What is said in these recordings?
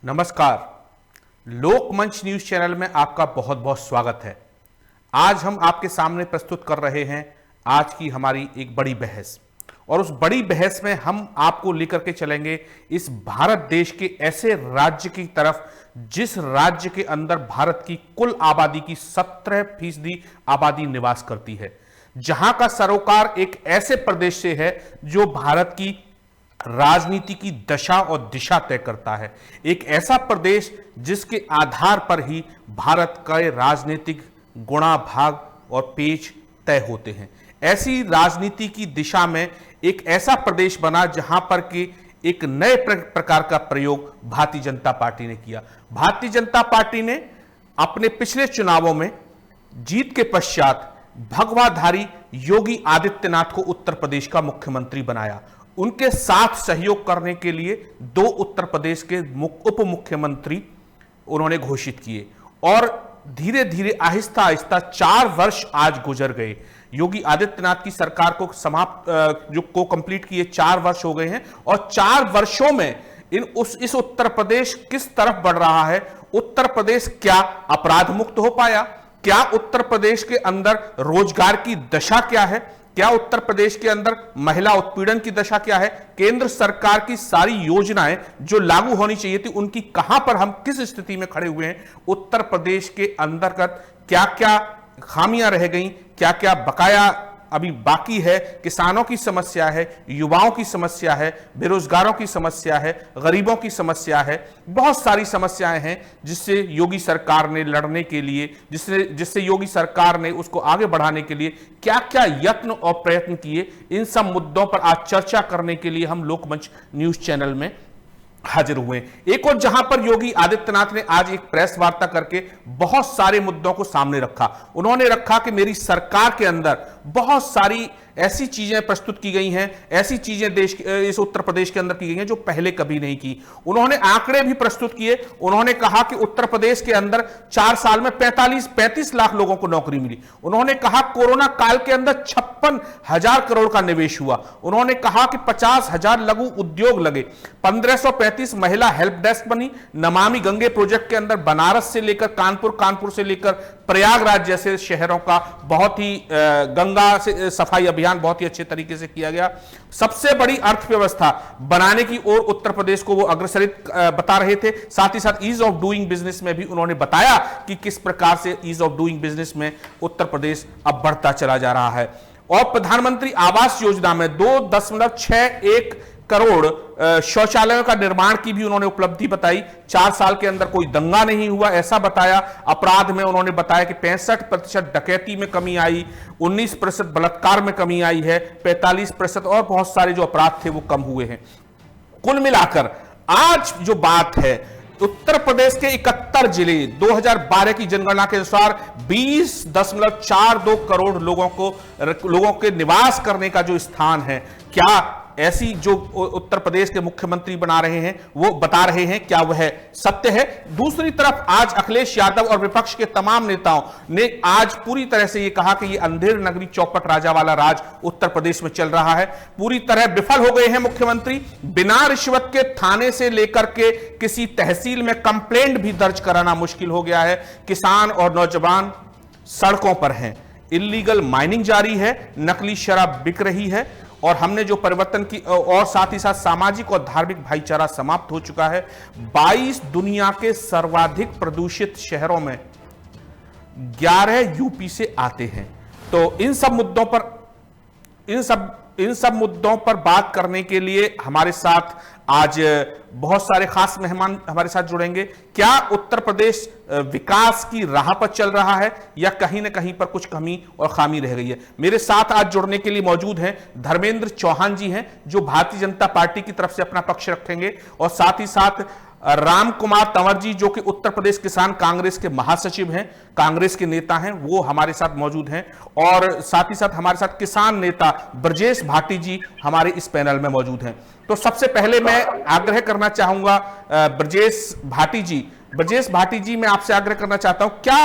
नमस्कार। लोकमंच news channel में आपका बहुत बहुत स्वागत है। आज हम आपके सामने प्रस्तुत कर रहे हैं आज की हमारी एक बड़ी बहस, और उस बड़ी बहस में हम आपको लेकर के चलेंगे इस भारत देश के ऐसे राज्य की तरफ जिस राज्य के अंदर भारत की कुल आबादी की 17% आबादी निवास करती है, जहां का सरोकार एक ऐसे प्रदेश से है जो भारत की राजनीति की दशा और दिशा तय करता है। एक ऐसा प्रदेश जिसके आधार पर ही भारत का राजनीतिक गुणा भाग और पेच तय होते हैं। ऐसी राजनीति की दिशा में एक ऐसा प्रदेश बना जहां पर कि एक नए प्रकार का प्रयोग भारतीय जनता पार्टी ने किया। भारतीय जनता पार्टी ने अपने पिछले चुनावों में जीत के पश्चात भगवाधारी योगी आदित्यनाथ को उत्तर प्रदेश का मुख्यमंत्री बनाया। उनके साथ सहयोग करने के लिए 2 उत्तर प्रदेश के उप मुख्यमंत्री उन्होंने घोषित किए, और धीरे धीरे आहिस्ता आहिस्ता 4 वर्ष आज गुजर गए। योगी आदित्यनाथ की सरकार को कंप्लीट किए 4 वर्ष हो गए हैं, और 4 वर्षों में इस उत्तर प्रदेश किस तरफ बढ़ रहा है। उत्तर प्रदेश क्या अपराध मुक्त हो पाया? क्या उत्तर प्रदेश के अंदर रोजगार की दशा क्या है? क्या उत्तर प्रदेश के अंदर महिला उत्पीड़न की दशा क्या है? केंद्र सरकार की सारी योजनाएं जो लागू होनी चाहिए थी, उनकी कहां पर हम किस स्थिति में खड़े हुए हैं? उत्तर प्रदेश के अंतर्गत क्या क्या खामियां रह गई, क्या क्या बकाया अभी बाकी है? किसानों की समस्या है, युवाओं की समस्या है, बेरोजगारों की समस्या है, गरीबों की समस्या है। बहुत सारी समस्याएं हैं जिससे योगी सरकार ने लड़ने के लिए, जिससे योगी सरकार ने उसको आगे बढ़ाने के लिए क्या क्या यत्न और प्रयत्न किए, इन सब मुद्दों पर आज चर्चा करने के लिए हम लोकमंच न्यूज चैनल में हाजिर हुए। एक और जहां पर योगी आदित्यनाथ ने आज एक प्रेस वार्ता करके बहुत सारे मुद्दों को सामने रखा। उन्होंने रखा कि मेरी सरकार के अंदर बहुत सारी ऐसी चीजें प्रस्तुत की गई हैं, ऐसी चीजें इस उत्तर प्रदेश के अंदर की गई हैं जो पहले कभी नहीं की। उन्होंने आंकड़े भी प्रस्तुत किए। उन्होंने कहा कि उत्तर प्रदेश के अंदर 4 साल में 35 लाख लोगों को नौकरी मिली। उन्होंने कहा कोरोना काल के अंदर 56,000 करोड़ का निवेश हुआ। उन्होंने कहा कि 50,000 लघु उद्योग लगे, 1535 महिला हेल्प डेस्क बनी। नमामि गंगे प्रोजेक्ट के अंदर बनारस से लेकर कानपुर से लेकर प्रयागराज जैसे शहरों का बहुत ही गंगा से सफाई अभियान बहुत ही अच्छे तरीके से किया गया। सबसे बड़ी अर्थव्यवस्था बनाने की ओर उत्तर प्रदेश को वो अग्रसरित बता रहे थे। साथ ही साथ ईज ऑफ डूइंग बिजनेस में भी उन्होंने बताया कि किस प्रकार से ईज ऑफ डूइंग बिजनेस में उत्तर प्रदेश अब बढ़ता चला जा रहा है। और प्रधानमंत्री आवास योजना में 2.61 करोड़ शौचालयों का निर्माण की भी उन्होंने उपलब्धि बताई। 4 साल के अंदर कोई दंगा नहीं हुआ ऐसा बताया। अपराध में उन्होंने बताया कि 65% डकैती में कमी आई, 19% बलात्कार में कमी आई है, 45% और बहुत सारे जो अपराध थे वो कम हुए हैं। कुल मिलाकर आज जो बात है, उत्तर प्रदेश के 71 जिले 2012 की जनगणना के अनुसार 20.42 करोड़ लोगों के निवास करने का जो स्थान है, क्या ऐसी जो उत्तर प्रदेश के मुख्यमंत्री बना रहे हैं वो बता रहे हैं, क्या वह सत्य है? दूसरी तरफ आज अखिलेश यादव और विपक्ष के तमाम नेताओं ने आज पूरी तरह से ये कहा कि ये अंधेर नगरी चौपट राजा वाला राज उत्तर प्रदेश में चल रहा है। पूरी तरह विफल हो गए हैं मुख्यमंत्री। बिना रिश्वत के थाने से लेकर के किसी तहसील में कंप्लेंट भी दर्ज कराना मुश्किल हो गया है। किसान और नौजवान सड़कों पर हैं, इलीगल माइनिंग जारी है, नकली शराब बिक रही है, और हमने जो परिवर्तन की, और साथ ही साथ सामाजिक और धार्मिक भाईचारा समाप्त हो चुका है। 22 दुनिया के सर्वाधिक प्रदूषित शहरों में 11 यूपी से आते हैं। तो इन सब मुद्दों पर बात करने के लिए हमारे साथ आज बहुत सारे खास मेहमान हमारे साथ जुड़ेंगे। क्या उत्तर प्रदेश विकास की राह पर चल रहा है या कहीं ना कहीं पर कुछ कमी और खामी रह गई है? मेरे साथ आज जुड़ने के लिए मौजूद हैं धर्मेंद्र चौहान जी हैं, जो भारतीय जनता पार्टी की तरफ से अपना पक्ष रखेंगे, और साथ ही साथ राम कुमार तंवर जी, जो कि उत्तर प्रदेश किसान कांग्रेस के महासचिव हैं, कांग्रेस के नेता हैं, वो हमारे साथ मौजूद हैं। और साथ ही साथ हमारे साथ किसान नेता ब्रजेश भाटी जी हमारे इस पैनल में मौजूद हैं। तो सबसे पहले मैं आग्रह करना चाहूंगा ब्रजेश भाटी जी, मैं आपसे आग्रह करना चाहता हूं, क्या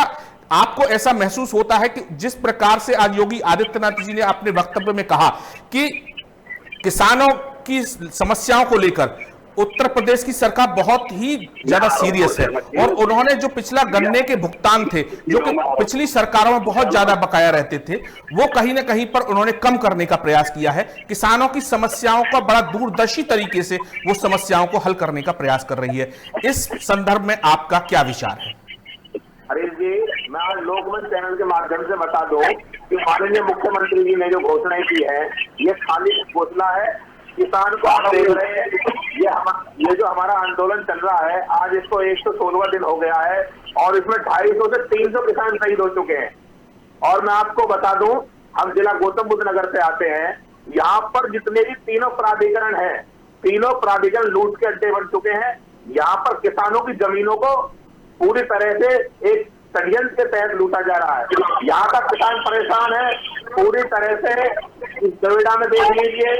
आपको ऐसा महसूस होता है कि जिस प्रकार से आज योगी आदित्यनाथ जी ने अपने वक्तव्य में कहा कि किसानों की समस्याओं को लेकर उत्तर प्रदेश की सरकार बहुत ही ज्यादा सीरियस है और उन्होंने जो पिछला गन्ने के भुगतान थे, जो कि पिछली सरकारों में बहुत ज्यादा बकाया रहते थे, वो कहीं ना कहीं पर उन्होंने कम करने का प्रयास किया है। किसानों की समस्याओं का बड़ा दूरदर्शी तरीके से वो समस्याओं को हल करने का प्रयास कर रही है। इस संदर्भ में आपका क्या विचार है? हरीश जी, मैं आज लोकमंच चैनल के माध्यम से बता दूं कि माननीय मुख्यमंत्री जी ने जो घोषणाएं की है, ये खाली घोषणा है। किसान को आप देख रहे हैं, ये जो हमारा आंदोलन चल रहा है, आज इसको 116वां दिन हो गया है और इसमें 250 से 300 किसान शहीद हो चुके हैं। और मैं आपको बता दूं, हम जिला गौतम बुद्ध नगर से आते हैं, यहाँ पर जितने भी तीनों प्राधिकरण है, तीनों प्राधिकरण लूट के अड्डे बन चुके हैं। यहाँ पर किसानों की जमीनों को पूरी तरह से एक षड्यंत्र के तहत लूटा जा रहा है। यहाँ का किसान परेशान है पूरी तरह से। नोएडा में देख लीजिए,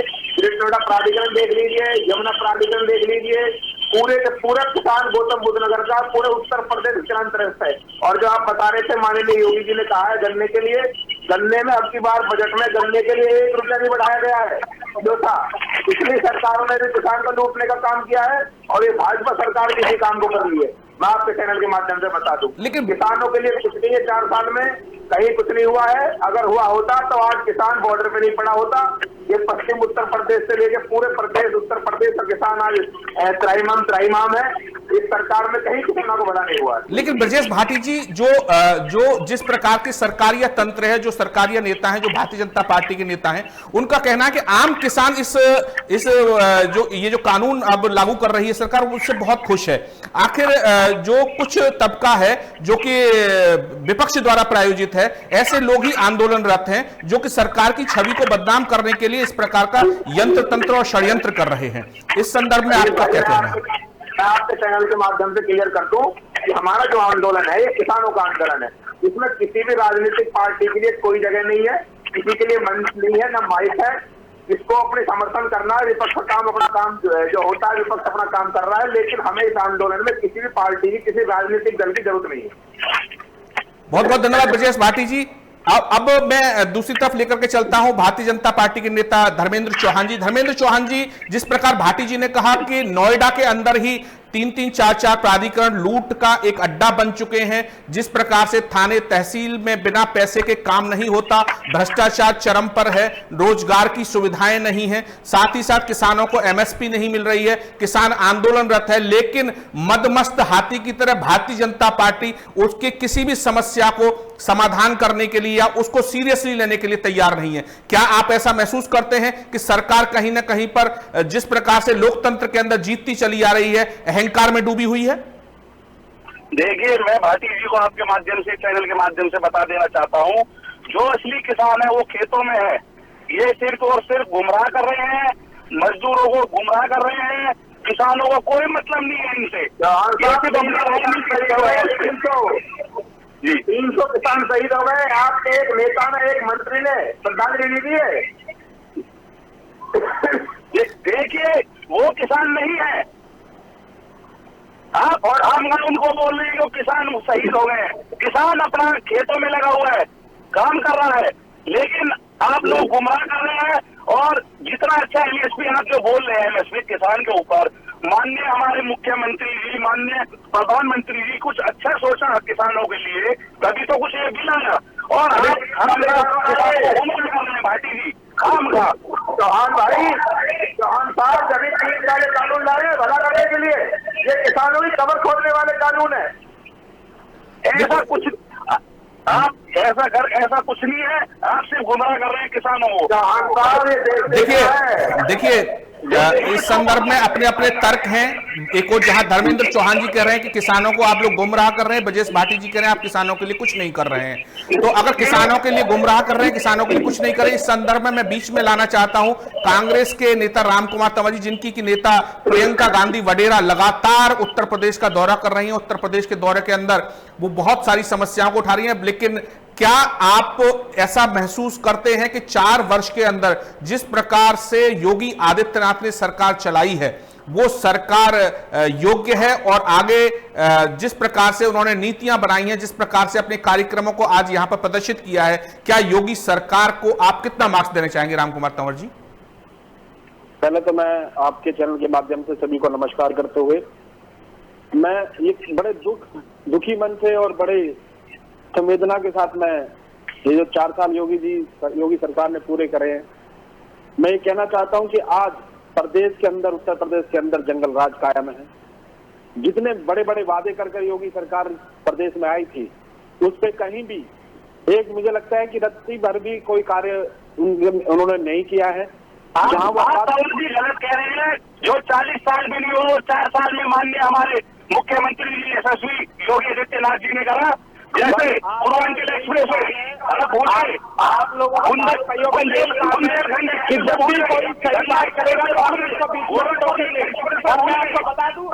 नोएडा प्राधिकरण देख लीजिए, यमुना प्राधिकरण देख लीजिए, पूरे के पूरे किसान गौतम बुद्ध नगर का पूरे उत्तर प्रदेश किसानग्रस्त है। और जो आप बता रहे थे, माननीय योगी जी ने कहा है गन्ने के लिए, गन्ने में अब की बार बजट में गन्ने के लिए 1 रुपया नहीं बढ़ाया गया है जो था। पिछली सरकारों ने भी किसान को लूटने का काम किया है और ये भाजपा सरकार किसी काम को कर रही है। मैं आपके चैनल के माध्यम से बता दूं, लेकिन किसानों के लिए कुछ नहीं है। 4 साल में कहीं कुछ नहीं हुआ है। अगर हुआ होता तो आज किसान बॉर्डर पे नहीं पड़ा होता। ये पश्चिम उत्तर प्रदेश से लेकर पूरे प्रदेश, उत्तर प्रदेश का किसान आज त्राहिमाम है। इस सरकार में कहीं किसानों को बड़ा नहीं हुआ। लेकिन ब्रजेश भाटी जी, जो जिस प्रकार के सरकारिया तंत्र है, जो सरकारिया नेता है, जो भारतीय जनता पार्टी के नेता हैं, उनका कहना है कि आम किसान इस जो कानून अब लागू कर रही है सरकार, उससे बहुत खुश है। आखिर जो कुछ तबका है जो कि विपक्ष द्वारा प्रायोजित है, ऐसे लोग ही आंदोलनरत हैं जो कि सरकार की छवि को बदनाम करने के लिए इस प्रकार का यंत्र तंत्र और षड्यंत्र कर रहे हैं। इस संदर्भ में आपका क्या कहना है? मैं आपके चैनल के माध्यम से क्लियर कर दूं कि हमारा जो आंदोलन है, ये किसानों का आंदोलन है। इसमें किसी भी राजनीतिक पार्टी के लिए कोई जगह नहीं है, किसी के लिए मंच नहीं है, न माइक है। इसको अपने समर्थन करना है। विपक्ष का काम अपना काम जो होता है, विपक्ष अपना काम कर रहा है, लेकिन हमें इस आंदोलन में किसी भी पार्टी की, किसी राजनीतिक दल की जरूरत नहीं है। बहुत बहुत धन्यवाद ब्रजेश भाटी जी। अब मैं दूसरी तरफ लेकर के चलता हूं भारतीय जनता पार्टी के नेता धर्मेंद्र चौहान जी। धर्मेंद्र चौहान जी, जिस प्रकार भाटी जी ने कहा कि नोएडा के अंदर ही 3-3, 4-4 प्राधिकरण लूट का एक अड्डा बन चुके हैं, जिस प्रकार से थाने तहसील में बिना पैसे के काम नहीं होता, भ्रष्टाचार चरम पर है, रोजगार की सुविधाएं नहीं है, साथ ही साथ किसानों को एमएसपी नहीं मिल रही है, किसान आंदोलनरत है, लेकिन मदमस्त हाथी की तरह भारतीय जनता पार्टी उसके किसी भी समस्या को समाधान करने के लिए या उसको सीरियसली लेने के लिए तैयार नहीं है। क्या आप ऐसा महसूस करते हैं कि सरकार कहीं ना कहीं पर जिस प्रकार से लोकतंत्र के अंदर जीतती चली आ रही है, अहंकार में डूबी हुई है? देखिए, मैं भाटी जी को आपके माध्यम से, चैनल के माध्यम से बता देना चाहता हूं, जो असली किसान है वो खेतों में है। ये सिर्फ और सिर्फ गुमराह कर रहे हैं, मजदूरों को गुमराह कर रहे हैं। किसानों को कोई मतलब नहीं है इनसे। 300 किसान शहीद हो गए। आपके एक नेता ने, एक मंत्री ने श्रद्धांजलि दी है। देखिए, वो किसान नहीं है आप, और हम उनको बोल रहे हैं कि किसान शहीद हो गए। किसान अपना खेतों में लगा हुआ है, काम कर रहा है, लेकिन आप लोग गुमराह कर रहे हैं। और जितना अच्छा एमएसपी आप जो बोल रहे हैं एमएसपी किसान के ऊपर, माननीय हमारे मुख्यमंत्री जी, माननीय प्रधानमंत्री जी कुछ अच्छा सोचा किसानों के लिए, तभी तो कुछ ये मिला। और भाटी जी चौहान भाई, चौहान साहब, जमीन खरीदने वाले कानून ला रहे हैं भला करने के लिए। ये किसानों की कबर खोदने वाले कानून है। ऐसा कुछ आप ऐसा कुछ नहीं है। आप सिर्फ गुमराह कर रहे हैं किसानों को। देखिए इस संदर्भ में अपने अपने तर्क हैं। एक और जहां धर्मेंद्र चौहान जी कह रहे हैं कि किसानों को आप लोग गुमराह कर रहे हैं, ब्रजेश भाटी जी कह रहे हैं आप किसानों के लिए कुछ नहीं कर रहे हैं। तो अगर किसानों के लिए गुमराह कर रहे हैं, किसानों के लिए कुछ नहीं कर रहे, इस संदर्भ में मैं बीच में लाना चाहता हूं कांग्रेस के नेता रामकुमार तंवर जी, जिनकी की नेता प्रियंका गांधी वडेरा लगातार उत्तर प्रदेश का दौरा कर रही है। उत्तर प्रदेश के दौरे के अंदर वो बहुत सारी समस्याओं को उठा रही है, लेकिन क्या आप ऐसा महसूस करते हैं कि 4 वर्ष के अंदर जिस प्रकार से योगी आदित्यनाथ ने सरकार चलाई है, वो सरकार योग्य है? और आगे जिस प्रकार से उन्होंने नीतियां बनाई हैं, जिस प्रकार से अपने कार्यक्रमों को आज यहां पर प्रदर्शित किया है, क्या योगी सरकार को आप कितना मार्क्स देना चाहेंगे रामकुमार तंवर जी? पहले तो मैं आपके चैनल के माध्यम से सभी को नमस्कार करते हुए, मैं एक बड़े दुखी मन से और बड़े संवेदना के साथ मैं ये जो 4 साल योगी सरकार ने पूरे करे हैं, मैं ये कहना चाहता हूं कि आज प्रदेश के अंदर, उत्तर प्रदेश के अंदर जंगल राज कायम है। जितने बड़े बड़े वादे कर योगी सरकार प्रदेश में आई थी, उस पे कहीं भी एक, मुझे लगता है कि रत्ती भर भी कोई कार्य उन्होंने नहीं किया है। जहाँ भी गलत कह रहे हैं, जो 40 साल भी नहीं हो, 4 साल में माननीय हमारे मुख्यमंत्री जी यशस्वी योगी आदित्यनाथ जी ने करा, जैसे पूर्वांचल एक्सप्रेस आप लोगों को कि जब भी कोई सही बात करेगा तो हम इसको बीच में टोकेंगे। और मैं आपको बता दूं,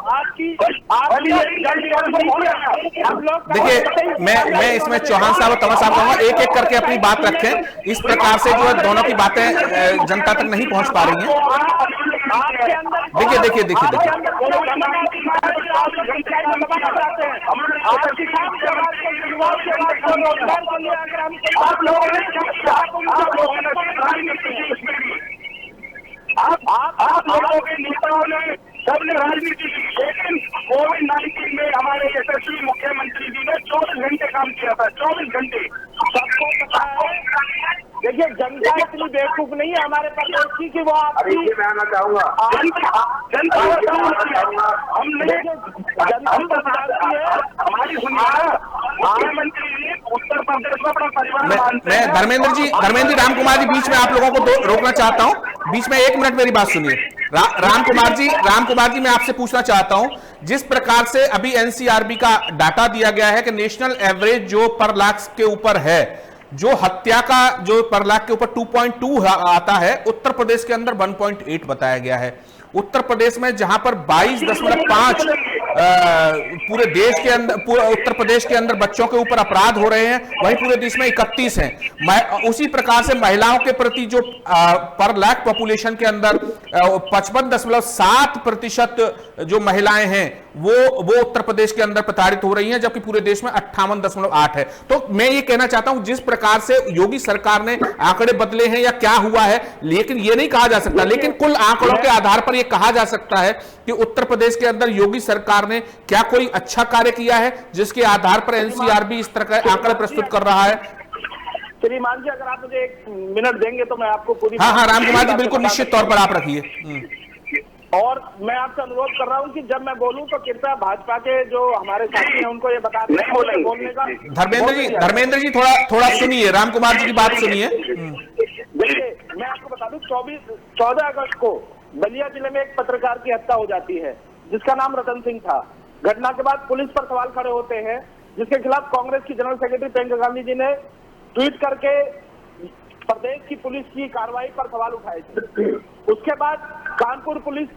हम लोग देखिए, मैं इसमें चौहान साहब और तंवर साहब कहूंगा, एक एक करके अपनी बात रखें। इस प्रकार से जो है दोनों की बातें जनता तक नहीं पहुंच पा रही हैं। देखिए आप लोगों के नेताओं ने सबने राजनीति की, लेकिन कोविड-19 में हमारे यशस्वी मुख्यमंत्री जी ने 24 घंटे काम किया था। 24 घंटे सबको पता है। देखिए, जनता इतनी बेवकूफ नहीं है हमारे प्रदेश की कि वो आपकी मैं आना चाहूंगा, जनता हमारी मुख्यमंत्री जी उत्तर प्रदेश में अपना परिवार मानते हैं। धर्मेंद्र जी राम कुमार जी, बीच में आप लोगों को रोकना चाहता हूं। बीच में 1 मिनट मेरी बात सुनिए। राम कुमार जी मैं आपसे पूछना चाहता हूं, जिस प्रकार से अभी एनसीआरबी का डाटा दिया गया है कि नेशनल एवरेज जो पर लाख के ऊपर है, जो हत्या का जो पर लाख के ऊपर 2.2 आता है, उत्तर प्रदेश के अंदर 1.8 बताया गया है। उत्तर प्रदेश में जहां पर 22.5 पूरे देश के अंदर, पूरे उत्तर प्रदेश के अंदर बच्चों के ऊपर अपराध हो रहे हैं, वहीं पूरे देश में 31 हैं। उसी प्रकार से महिलाओं के प्रति जो पर लाख पॉपुलेशन के अंदर 55.7% जो महिलाएं हैं वो उत्तर प्रदेश के अंदर प्रताड़ित हो रही हैं, जबकि पूरे देश में 58.8 है। तो मैं ये कहना चाहता हूं, जिस प्रकार से योगी सरकार ने आंकड़े बदले हैं या क्या हुआ है, लेकिन ये नहीं कहा जा सकता, लेकिन कुल आंकड़ों के आधार पर यह कहा जा सकता है कि उत्तर प्रदेश के अंदर योगी सरकार ने क्या कोई अच्छा कार्य किया है जिसके आधार पर एनसीआरबी इस तरह का आंकड़े प्रस्तुत कर रहा है। श्रीमान जी, अगर आप मुझे 1 मिनट देंगे तो मैं आपको पूरी हाँ राम कुमार जी, बिल्कुल निश्चित तौर पर आप रखिए। और मैं आपसे अनुरोध कर रहा हूं कि जब मैं बोलूं तो कृपया भाजपा के जो हमारे साथी हैं उनको ये बता दें बोलने का। धर्मेंद्र जी थोड़ा सुनिए, राम कुमार जी की बात सुनिए। देखिए, मैं आपको बता दूं, 14 अगस्त को बलिया जिले में एक पत्रकार की हत्या हो जाती है जिसका नाम रतन सिंह था। घटना के बाद पुलिस पर सवाल खड़े होते हैं, जिसके खिलाफ कांग्रेस की जनरल सेक्रेटरी प्रियंका गांधी जी ने ट्वीट करके प्रदेश की पुलिस की कार्रवाई पर सवाल उठाए थे। उसके बाद कानपुर पुलिस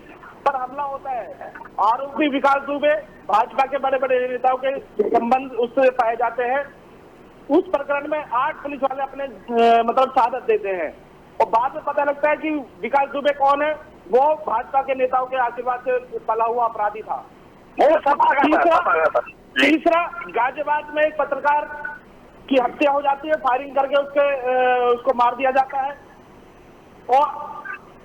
पर हमला होता है। आरोपी विकास दुबे, भाजपा के बड़े बड़े नेताओं के संबंध उससे पाए जाते हैं। उस प्रकरण में 8 पुलिस वाले अपने मतलब शहादत देते हैं और बाद में पता लगता है कि विकास दुबे कौन है, वो भाजपा के नेताओं के आशीर्वाद से पला हुआ अपराधी था। तीसरा, गाजियाबाद में एक पत्रकार की हत्या हो जाती है, फायरिंग करके उसको मार दिया जाता है। और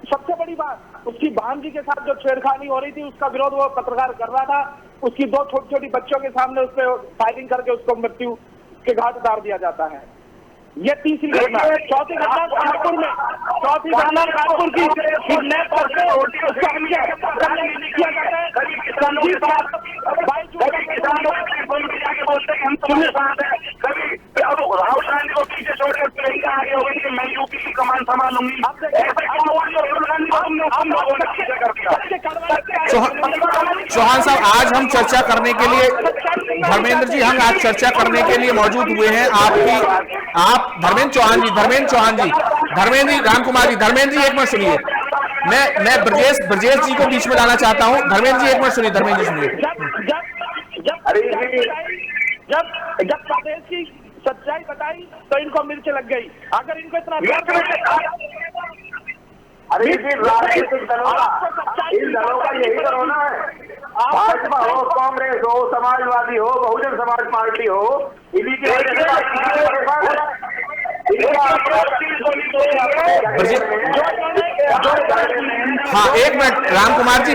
सबसे बड़ी बात, उसकी भांजी के साथ जो छेड़खानी हो रही थी उसका विरोध वो पत्रकार कर रहा था, उसकी 2 छोटी छोटी बच्चों के सामने उस पर फायरिंग करके उसको मृत्यु के घाट उतार दिया जाता है। ये तीसरी घटना। चौथी घटना कानपुर में, चौथी घटना कानपुर की किडनैप करके उसका किया जाता है। राहुल गांधी को पीछे छोड़कर प्रियंका आगे हो गई कि मैं यूपी की कमान संभालूंगी। चौहान साहब, आज हम चर्चा करने के लिए, धर्मेंद्र जी हम आज चर्चा करने के लिए मौजूद हुए हैं आप धर्मेंद्र चौहान जी, राम कुमार जी, धर्मेंद्र जी 1 मिनट सुनिए। मैं ब्रजेश जी को बीच में लाना चाहता हूं। धर्मेंद्र जी 1 मिनट सुनिए। धर्मेंद्र जी सुनिए। जब प्रदेश की सच्चाई बताई तो इनको मिर्च लग गई। अगर इनको इतना राजनीतिक दलों का यही तो होना है। भाजपा हो, कांग्रेस हो, समाजवादी हो, बहुजन समाज पार्टी हो, इन्हीं की वजह से हाँ एक मिनट राम कुमार जी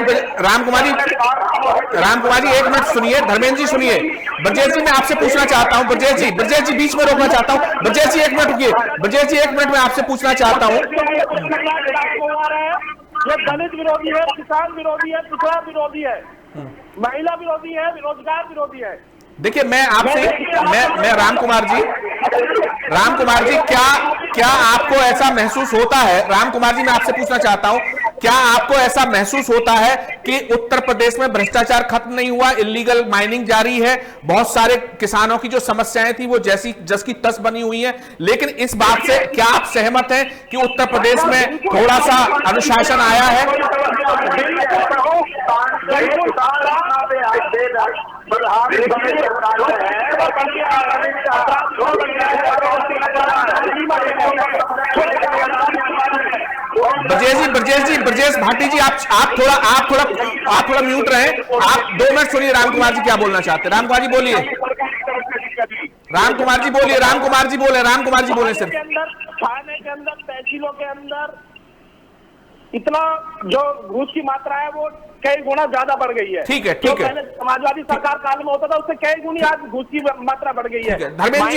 एक मिनट सुनिए, धर्मेंद्र जी सुनिए। ब्रजेश जी मैं आपसे पूछना चाहता हूँ, ब्रजेश जी बीच में रोकना चाहता हूँ। ब्रजेश जी एक मिनट रुकिए, ब्रजेश जी एक मिनट में आपसे पूछना चाहता हूँ। ये दलित विरोधी है, किसान विरोधी है, पिछड़ा विरोधी है, महिला विरोधी है, बेरोजगार विरोधी है। देखिए मैं आपसे मैं राम कुमार जी क्या आपको ऐसा महसूस होता है, राम कुमार जी मैं आपसे पूछना चाहता हूं, क्या आपको ऐसा महसूस होता है कि उत्तर प्रदेश में भ्रष्टाचार खत्म नहीं हुआ, इलीगल माइनिंग जारी है, बहुत सारे किसानों की जो समस्याएं थी वो जस की तस बनी हुई है, लेकिन इस बात से क्या आप सहमत हैं कि उत्तर प्रदेश में थोड़ा सा अनुशासन आया है? ब्रजेश भाटी जी आप थोड़ा म्यूट रहे, आप 2 मिनट सुनिए राम कुमार जी क्या बोलना चाहते हैं। राम कुमार जी बोलिए, राम कुमार जी बोले सिर्फ। थाने के अंदर, तहसीलों के अंदर इतना जो घूस की मात्रा है वो कई गुना ज्यादा बढ़ गई है। ठीक है। पहले समाजवादी सरकार काल में होता था उससे कई गुनी आज घूस की मात्रा बढ़ गई है। धर्मेंद्र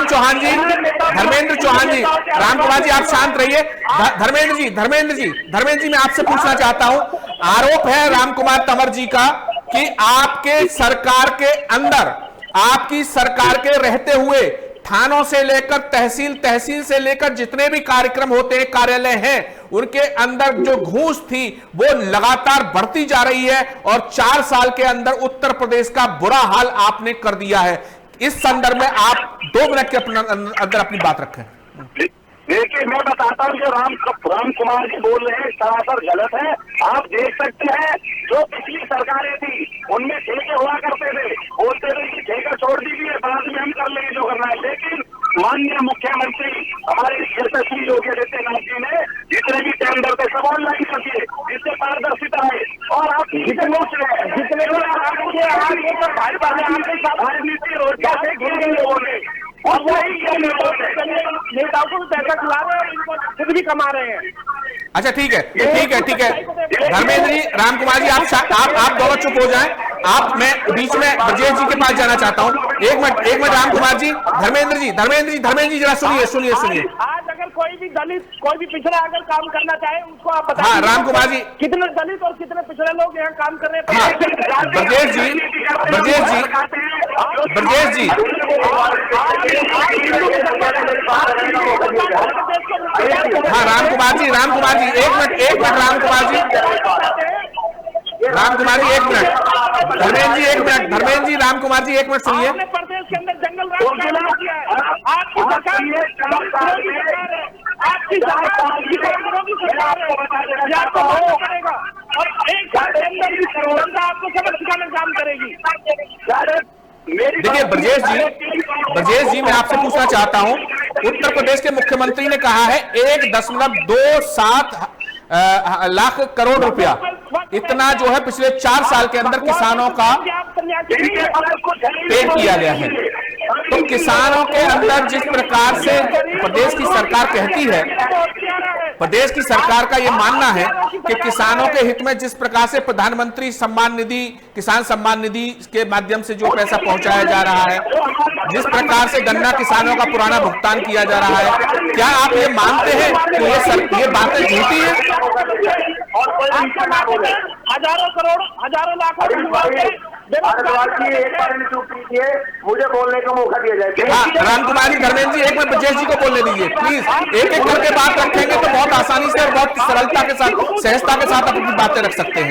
चौहान जी, राम कुमार जी आप शांत रहिए। धर्मेंद्र जी मैं आपसे पूछना चाहता हूं, आरोप है राम कुमार तंवर जी का कि आपके सरकार के अंदर, आपकी सरकार के रहते हुए थानों से लेकर तहसील से लेकर जितने भी कार्यक्रम होते हैं, कार्यालय हैं, उनके अंदर जो घूस थी वो लगातार बढ़ती जा रही है और 4 साल के अंदर उत्तर प्रदेश का बुरा हाल आपने कर दिया है। इस संदर्भ में आप 2 मिनट के अंदर अपनी बात रखें। देखिए मैं बताता हूँ, जो राम कुमार जी बोल रहे हैं सरासर गलत है। आप देख सकते हैं जो पिछली सरकारें थी उनमें ठेके हुआ करते थे, बोलते थे कि ठेका छोड़ दीजिए, बाद में हम कर लेंगे जो करना है, लेकिन माननीय मुख्यमंत्री हमारे यशस्वी योगी आदित्यनाथ जी ने जितने भी टेंडर थे सब ऑनलाइन कर दिए, जिससे पारदर्शिता है। और आप जितने राजनीति रोजगार से घिर गए लोगों ने, और वही नेताओं को भी पैसा खिला रहे हैं, इनको खुद भी कमा रहे हैं। अच्छा ठीक है। धर्मेंद्र जी, राम कुमार जी आप दोनों चुप हो जाएं। मैं बीच में ब्रजेश जी के पास जाना चाहता हूं। एक मिनट राम कुमार जी, धर्मेंद्र जी जरा सुनिए। आज अगर कोई भी दलित, कोई भी पिछड़ा अगर काम करना चाहे उसको आप बताइए। हाँ राम कुमार जी, कितने दलित और कितने पिछड़े लोग यहाँ काम कर रहे हैं? हाँ ब्रजेश जी हाँ राम कुमार जी एक मिनट राम कुमार जी एक मिनट, धर्मेंद्र जी राम कुमार जी एक मिनट सुनिए। आपने प्रदेश के अंदर जंगल राज किया है, आपकी सरकार है, आपकी सरकार है, आपको मानना पड़ेगा। और एक साल के अंदर भी जनता आपको सबक सिखाने का काम करेगी। देखिए ब्रजेश जी मैं आपसे पूछना चाहता हूं, उत्तर प्रदेश के मुख्यमंत्री ने कहा है 1.27 लाख करोड़ रुपया इतना जो है पिछले 4 साल के अंदर किसानों का पेड किया गया है। तो किसानों के अंदर जिस प्रकार से प्रदेश की सरकार कहती है, प्रदेश की सरकार का यह मानना है कि किसानों के हित में जिस प्रकार से प्रधानमंत्री सम्मान निधि, किसान सम्मान निधि के माध्यम से जो पैसा पहुंचाया जा रहा है, जिस प्रकार से गन्ना किसानों का पुराना भुगतान किया जा रहा है, क्या आप ये मानते हैं कि ये बातें झूठी है? हजारों करोड़, हजारों लाखों एक बार चुप कीजिए, मुझे बोलने का मौका दिया जाए। हाँ राम कुमार जी, धर्मेंद्र जी एक मिनट ब्रजेश जी को बोलने दीजिए प्लीज। एक करके बात रखेंगे तो बहुत आसानी से और बहुत सरलता के साथ, सहजता के साथ अपनी बातें रख सकते हैं।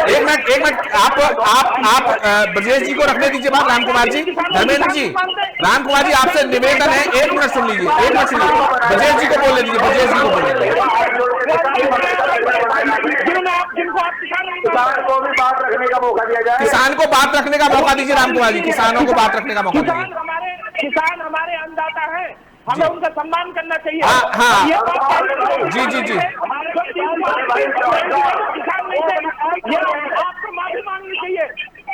एक मिनट आप ब्रजेश जी को रखने दीजिए बात। राम कुमार जी, धर्मेंद्र जी, राम कुमार जी आपसे निवेदन है, 1 मिनट सुन लीजिए, 1 मिनट सुनिए। ब्रजेश जी को बोलने दीजिए, किसान को भी बात रखने का मौका दिया जाए। किसान को बात रखने का मौका दीजिए राम कुमार जी, किसानों को बात रखने का मौका दीजिए। किसान हमारे अन्नदाता है, हमें उनका सम्मान करना चाहिए। हाँ जी आपको माफी मांगनी चाहिए,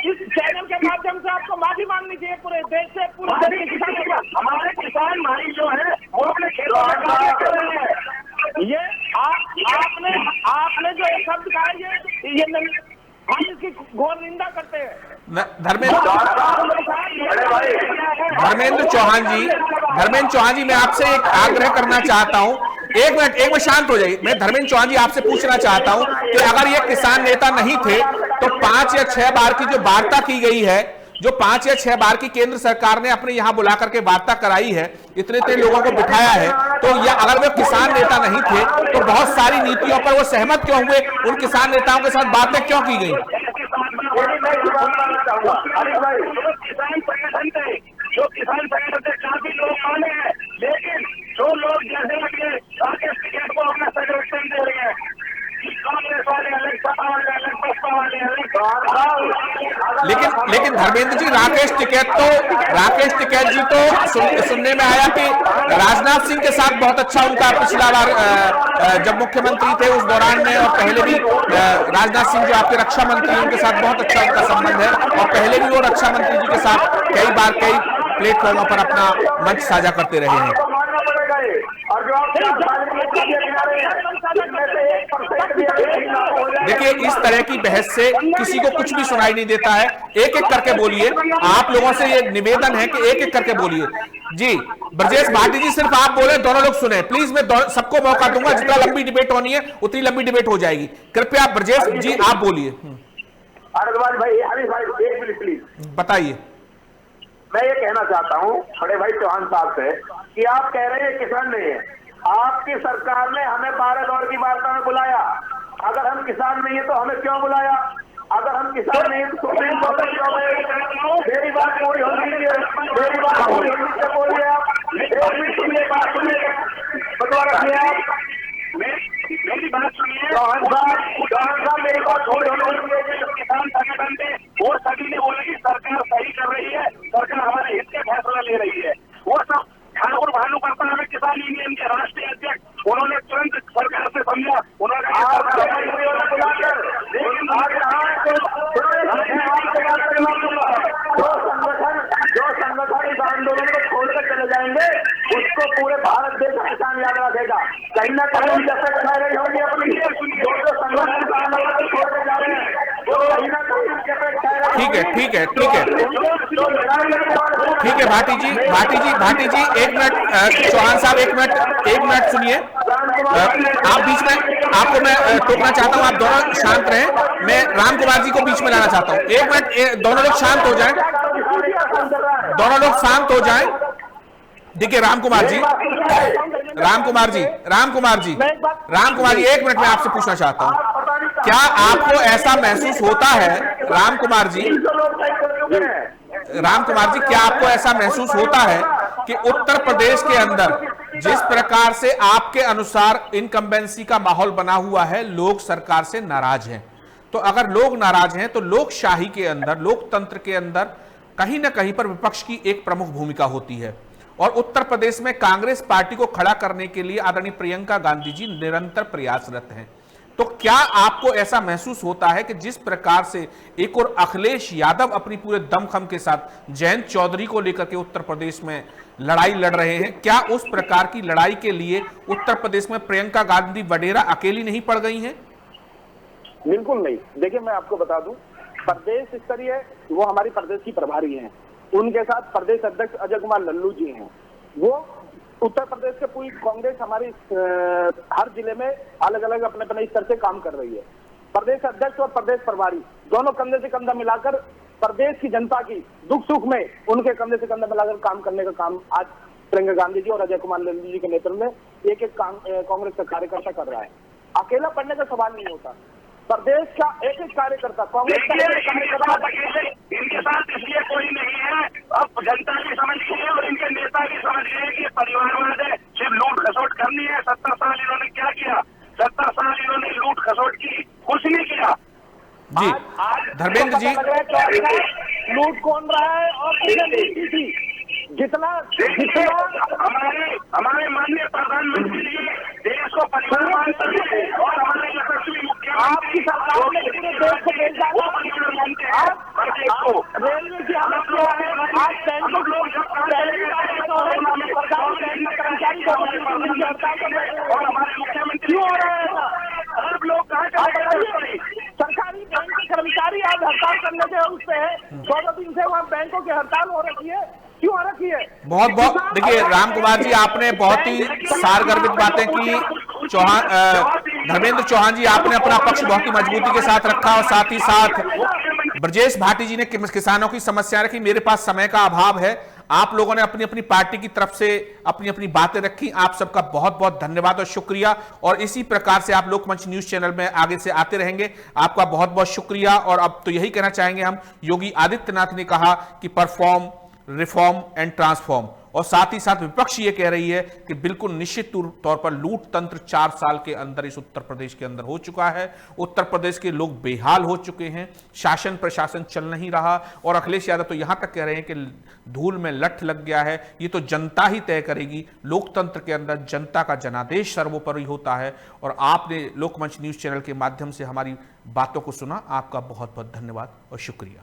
इस चैनल के माध्यम से आपको माफी मांगनी चाहिए पूरे देश से, पूरे देश के किसानों को। हमारे किसान भाई जो है वो अपने खेतों में कार्य कर रहे हैं, ये नहीं, हम इसकी घोर निंदा करते हैं। धर्मेंद्र चौहान जी मैं आपसे एक आग्रह करना चाहता हूं, एक मिनट शांत हो जाइए। मैं धर्मेंद्र चौहान जी आपसे पूछना चाहता हूं कि अगर ये किसान नेता नहीं थे तो 5 या 6 बार की जो वार्ता की गई है, जो 5 या 6 बार की केंद्र सरकार ने अपने यहां बुला करके वार्ता कराई है, इतने लोगों को बिठाया है, तो या अगर वो किसान नेता नहीं थे तो बहुत सारी नीतियों पर वो सहमत क्यों हुए? उन किसान नेताओं के साथ बातें क्यों की गई? किसान संगठन थे, जो किसान संगठन से काफी लोग माने हैं, लेकिन जो लोग जैसे लगे राकेश टिकैत को अपना संरक्षण दे रहे हैं, कांग्रेस वाले अलग, सपा वाले अलग, बसपा वाले अलग। लेकिन धर्मेंद्र जी, राकेश टिकैत जी तो सुनने में आया कि राजनाथ सिंह के साथ बहुत अच्छा उनका पिछला बार जब मुख्यमंत्री थे उस दौरान में, और पहले भी राजनाथ सिंह जो आपके रक्षा मंत्री उनके साथ बहुत अच्छा उनका संबंध है, और पहले भी वो रक्षा मंत्री जी के साथ कई बार कई प्लेटफॉर्मों पर अपना मंच साझा करते रहे हैं। देखिए, इस तरह की बहस से किसी को कुछ भी सुनाई नहीं देता है। एक एक करके बोलिए, आप लोगों से ये निवेदन है कि एक एक करके बोलिए। जी ब्रजेश भाटी जी, सिर्फ आप बोले, दोनों लोग सुने प्लीज। मैं सबको मौका दूंगा, जितना लंबी डिबेट होनी है उतनी लंबी डिबेट हो जाएगी। कृपया ब्रजेश जी आप बोलिए। भाई हरीश भाई एक मिनट प्लीज बताइए। मैं ये कहना चाहता हूँ बड़े भाई चौहान साहब से कि आप कह रहे हैं किसान नहीं है, आपकी सरकार ने हमें 12 दौर की वार्ता में बुलाया। अगर हम किसान नहीं है तो हमें क्यों बुलाया? अगर हम किसान नहीं है तो सुप्रीम कोर्ट में क्यों गए? मेरी बात पूरी हो रही है, मेरी बात पूरी होने से बोलिए आप। बात सुनिए, बतवा रखिए आप, मेरी बात सुनिए। चौहान साहब मेरी बात पूरी होने किसान संगठन थे, वो सभी ने बोला कि सरकार सही कर रही है, सरकार हमारे हित के फैसला ले रही है। वो सब ठाकुर भानु करता हमें किसान यूनियन के राष्ट्रीय अध्यक्ष, उन्होंने तुरंत सरकार से समझा, उन्होंने जो संगठन इस आंदोलन को छोड़कर चले जाएंगे उसको पूरे भारत देश का किसान याद रखेगा। कहीं ना कहीं जैसे कह रही होगी अपनी, जो संगठन इस आंदोलन को छोड़कर जा रहे हैं वो कहीं ना कहीं ठीक है भाटी जी एक मिनट, चौहान साहब एक मिनट सुनिए। आप बीच में, आपको मैं टोकना चाहता हूं, आप दोनों शांत रहें। मैं राम कुमार जी को बीच में लाना चाहता हूं। एक मिनट, दोनों लोग शांत हो जाएं, दोनों लोग शांत हो जाएं। देखिए राम कुमार जी, एक मिनट में आपसे पूछना चाहता हूं, क्या आपको ऐसा महसूस होता है राम कुमार जी, क्या आपको ऐसा महसूस होता है कि उत्तर प्रदेश के अंदर जिस प्रकार से आपके अनुसार इनकम्बेंसी का माहौल बना हुआ है, लोग सरकार से नाराज हैं? तो अगर लोग नाराज हैं तो लोकशाही के अंदर, लोकतंत्र के अंदर कहीं ना कहीं पर विपक्ष की एक प्रमुख भूमिका होती है, और उत्तर प्रदेश में कांग्रेस पार्टी को खड़ा करने के लिए आदरणीय प्रियंका गांधी जी निरंतर प्रयासरत हैं। तो क्या आपको ऐसा महसूस होता है कि जिस प्रकार से एक और अखिलेश यादव अपनी पूरे दमखम के साथ जयंत चौधरी को लेकर के उत्तर प्रदेश में लड़ाई लड़ रहे हैं, क्या उस प्रकार की लड़ाई के लिए उत्तर प्रदेश में प्रियंका गांधी वडेरा अकेली नहीं पड़ गई हैं? बिल्कुल नहीं। देखिए मैं आपको बता दूं, प्रदेश स्तरीय वो हमारी प्रदेश की प्रभारी हैं, उनके साथ प्रदेश अध्यक्ष अजय कुमार लल्लू जी हैं। वो उत्तर प्रदेश के पूरी कांग्रेस हमारी हर जिले में अलग अलग अपने अपने स्तर से काम कर रही है। प्रदेश अध्यक्ष और प्रदेश प्रभारी दोनों कंधे से कंधा मिलाकर प्रदेश की जनता की दुख सुख में उनके कंधे से कंधा मिलाकर काम करने का काम आज प्रियंका गांधी जी और अजय कुमार लल्लू जी के नेतृत्व में एक एक कांग्रेस का कार्यकर्ता कर रहा है। अकेला पढ़ने का सवाल नहीं होता, प्रदेश का एक एक कार्यकर्ता कांग्रेस इनके साथ इसलिए कोई नहीं है। अब जनता भी समझ गई है और इनके नेता भी समझ गए कि परिवारवाद है, सिर्फ लूट खसोट करनी है। 70 साल इन्होंने क्या किया? 70 साल इन्होंने लूट खसोट की, कुछ नहीं किया। जी धर्मेंद्र जी, लूट कौन रहा है और जितना हमारे माननीय प्रधानमंत्री जी देश को परिवारवाद करते हैं और हमारे यशस्वी आपकी सरकार ने पूरे देश को भेज डाला। रेलवे की हालत क्या है? आज बैंकों लोग कर्मचारी और हमारे मुख्यमंत्री क्यों हो रहा है? सब लोग कहाँ सरकार मानने के उस पे है। 14 दिन से वहाँ बैंकों की हड़ताल हो रखी है, क्यों हो रखी है? बहुत बहुत देखिए राम कुमार जी, आपने बहुत ही सारगर्भित बातें की। धर्मेंद्र चौहान जी, आपने अपना पक्ष बहुत ही मजबूती के साथ रखा और साथ ही साथ ब्रजेश भाटी जी ने किसानों की समस्या रखी। मेरे पास समय का अभाव है, आप लोगों ने अपनी अपनी पार्टी की तरफ से अपनी अपनी बातें रखी। आप सबका बहुत बहुत धन्यवाद और शुक्रिया। और इसी प्रकार से आप लोकमंच न्यूज चैनल में आगे से आते रहेंगे। आपका बहुत बहुत शुक्रिया। और अब तो यही कहना चाहेंगे हम, योगी आदित्यनाथ ने कहा कि परफॉर्म, रिफॉर्म एंड ट्रांसफॉर्म, और साथ ही साथ विपक्ष ये कह रही है कि बिल्कुल निश्चित तौर पर लूट तंत्र 4 साल के अंदर इस उत्तर प्रदेश के अंदर हो चुका है। उत्तर प्रदेश के लोग बेहाल हो चुके हैं, शासन प्रशासन चल नहीं रहा। और अखिलेश यादव तो यहां तक कह रहे हैं कि धूल में लठ लग गया है, ये तो जनता ही तय करेगी। लोकतंत्र के अंदर जनता का जनादेश सर्वोपरि होता है। और आपने लोकमंच न्यूज चैनल के माध्यम से हमारी बातों को सुना, आपका बहुत बहुत धन्यवाद और शुक्रिया।